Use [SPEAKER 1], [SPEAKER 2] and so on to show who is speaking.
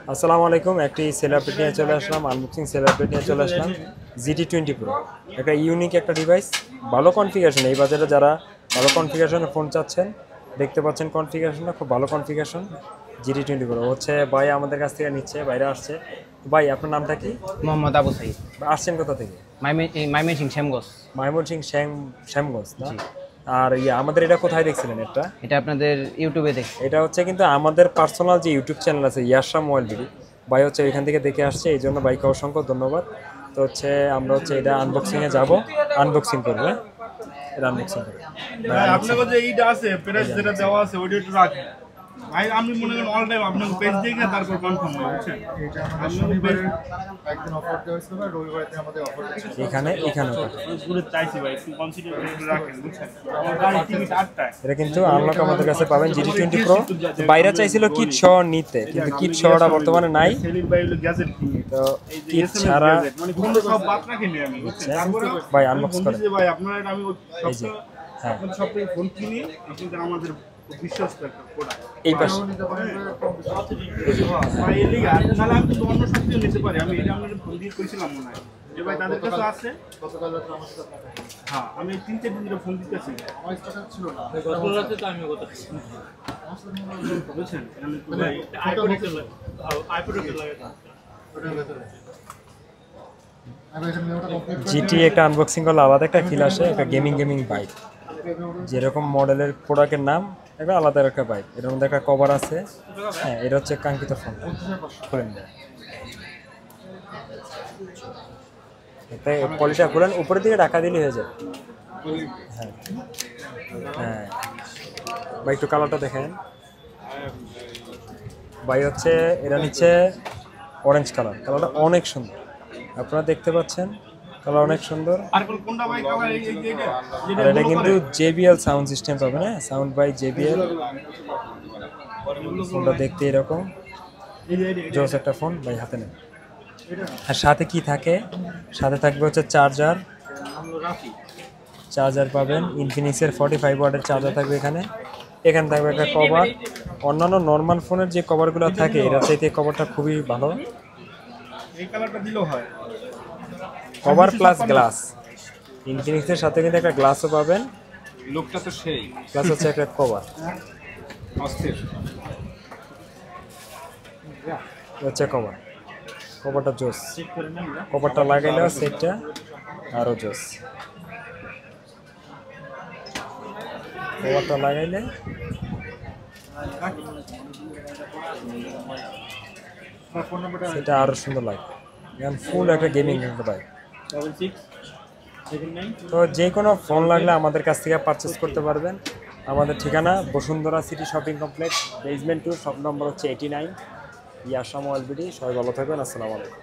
[SPEAKER 1] আসসালামু আলাইকুম। একটি সেলিব্রিটি নিয়ে চলে আসলাম, আনবক্সিং সেলিব্রিটি নিয়ে চলে আসলাম। GT20 Pro একটা ইউনিক একটা ডিভাইস, ভালো কনফিগারেশন। এই বাজারে যারা ভালো কনফিগারেশনে ফোন চাচ্ছেন, দেখতে পাচ্ছেন কনফিগারেশনটা খুব ভালো কনফিগারেশন। GT20 Pro হচ্ছে ভাই আমাদের কাছ থেকে নিচ্ছে, বাইরে আসছে। ভাই আপনার নামটা কি?
[SPEAKER 2] মোহাম্মদ আবু সাইদ।
[SPEAKER 1] আসছেন কোথা থেকে?
[SPEAKER 2] ময়মনসিংহ শ্যামগঞ্জ।
[SPEAKER 1] ময়মনসিংহ শ্যামগঞ্জ না?
[SPEAKER 2] জি।
[SPEAKER 1] আর আমাদের এটা কোথায় দেখছিলেন?
[SPEAKER 2] এটা আপনাদের ইউটিউবে দেখছি।
[SPEAKER 1] এটা হচ্ছে কিন্তু আমাদের পার্সোনাল যে ইউটিউব চ্যানেল আছে ইয়াশা মোবাইল বিডি, ভাই হচ্ছে এখান থেকে দেখে আসছে, এই জন্য ভাইকে অসংখ্য ধন্যবাদ। তো হচ্ছে আমরা হচ্ছে এটা আনবক্সিংয়ে যাব, আনবক্সিং করবো। এটা আনবক্সিং করবো
[SPEAKER 3] আপনাকে যে এইটা আছে প্রাইস যেটা দেওয়া আছে ওইটা একটু রাখেন ভাই। আমি মনে করেন অল টাইম আপনাকে পেজ দেখে তারপর কনফার্ম হয়, বুঝছেন?
[SPEAKER 4] একদিন অফার দেওয়া হয়েছিল, রবিবারে আমাদের অফার
[SPEAKER 1] এখানে
[SPEAKER 3] পুরো চাইছি ভাই, একটু কনসিডার করে রাখেন, বুঝছেন? আমার গাড়ি টিকিট 8টায়।
[SPEAKER 1] এটা কিন্তু আনলক আমাদের কাছে পাবেন GT20 Pro। বাইরে চাইছিল কিট সহ নিতে, কিন্তু কিট সহটা বর্তমানে নাই।
[SPEAKER 3] সেলিম ভাই হলো গ্যাজেট কিনে,
[SPEAKER 1] তো
[SPEAKER 3] এই যে
[SPEAKER 1] কিট
[SPEAKER 3] SMS
[SPEAKER 1] ছাড়া
[SPEAKER 3] গ্যাজেট মানে কোন সব বাদ রাখিনি আমি, বুঝছেন? তারপরে
[SPEAKER 1] ভাই আনবক্স করে
[SPEAKER 3] ভাই আপনারা আমি
[SPEAKER 1] এই যে, হ্যাঁ
[SPEAKER 3] আপনাদের সব থেকে ফোন কিনি, কিন্তু আমাদের বিশ্বস্ত একটা প্রোডাক্ট।
[SPEAKER 1] এই পাশে
[SPEAKER 3] ভাই এলি আর তাহলে আমি তো অন্য সব নিতে পারি। আমি এটা আপনাদের ফোন দিয়ে কইছিলাম মনে হয় যে ভাই তাদের কাছে আছে।
[SPEAKER 4] গতকাল রাতে আমার সাথে
[SPEAKER 3] হ্যাঁ, আমি 3-4 দিন ধরে ফোন দিতেছি।
[SPEAKER 4] আমার স্টক ছিল না।
[SPEAKER 3] গতকাল রাতে তো আমিও কথা বলছি, বুঝছেন? আমি তো ভাই আইপডে লাগাতাম
[SPEAKER 4] ওটার ভেতরে আমি এটা মেমোটা কমপ্লিট করে
[SPEAKER 1] GT একটা আনবক্সিং করলে আলাদা একটা ফিল আসে, একটা গেমিং বাইক। যেরকম মডেলের প্রোডাক্টের নাম, একটা আলাদা একটা বাইক। এর মধ্যে একটা কভার আছে। হ্যাঁ, এটা হচ্ছে কাঙ্ক্ষিত ফোন। খুলেন এতে পলিশটা খুলেন, উপরের দিকে ঢাকা দিলে হয়ে যায়। হ্যাঁ হ্যাঁ ভাই একটু কালারটা দেখেন ভাই। হচ্ছে এটা নিচ্ছে অরেঞ্জ কালার, কালারটা অনেক সুন্দর। আপনারা দেখতে পাচ্ছেন কালার অনেক সুন্দর।
[SPEAKER 3] আর কোনটা ভাই কালার? এই যে
[SPEAKER 1] আর এটা কিন্তু JBL সাউন্ড সিস্টেম পাবেন, হ্যাঁ, সাউন্ড বাই JBL। ফোনটা দেখতে এরকম জোস একটা ফোন ভাই, হাতে নেন। আর সাথে কি থাকে? সাথে থাকবে হচ্ছে চার্জার পাবেন। ইনফিনিক্সের 45 ওয়াটের চার্জার থাকবে এখানে। এখানে থাকবে একটা কভার। অন্যান্য নর্মাল ফোনের যে কভারগুলো থাকে, এর চাইতে কভারটা খুবই ভালো।
[SPEAKER 3] এই কালারটা দিলেও হয়।
[SPEAKER 1] Cover plus glass. ইনফিনিক্সের সাথে কিন্তু একটা গ্লাসও পাবেন,
[SPEAKER 3] লোকটা তো সেই
[SPEAKER 1] প্লাস হচ্ছে একটা কভার।
[SPEAKER 3] অস্থির।
[SPEAKER 1] হচ্ছে কভারটা জোস। কভারটা লাগাইলেও সেটটা আরও জোস। কভারটা লাগাইলে সেটা আরও সুন্দর লাগে। এখন ফুল একটা গেমিং একটা বাইক। তো যে কোনো ফোন লাগলে আমাদের কাছ থেকে পারচেস করতে পারবেন। আমাদের ঠিকানা Bashundhara city shopping complex, basement 2, shop number হচ্ছে 89, ইয়াশা মোবাইল বিডি। সবাই ভালো থাকবেন। আসসালামু আলাইকুম।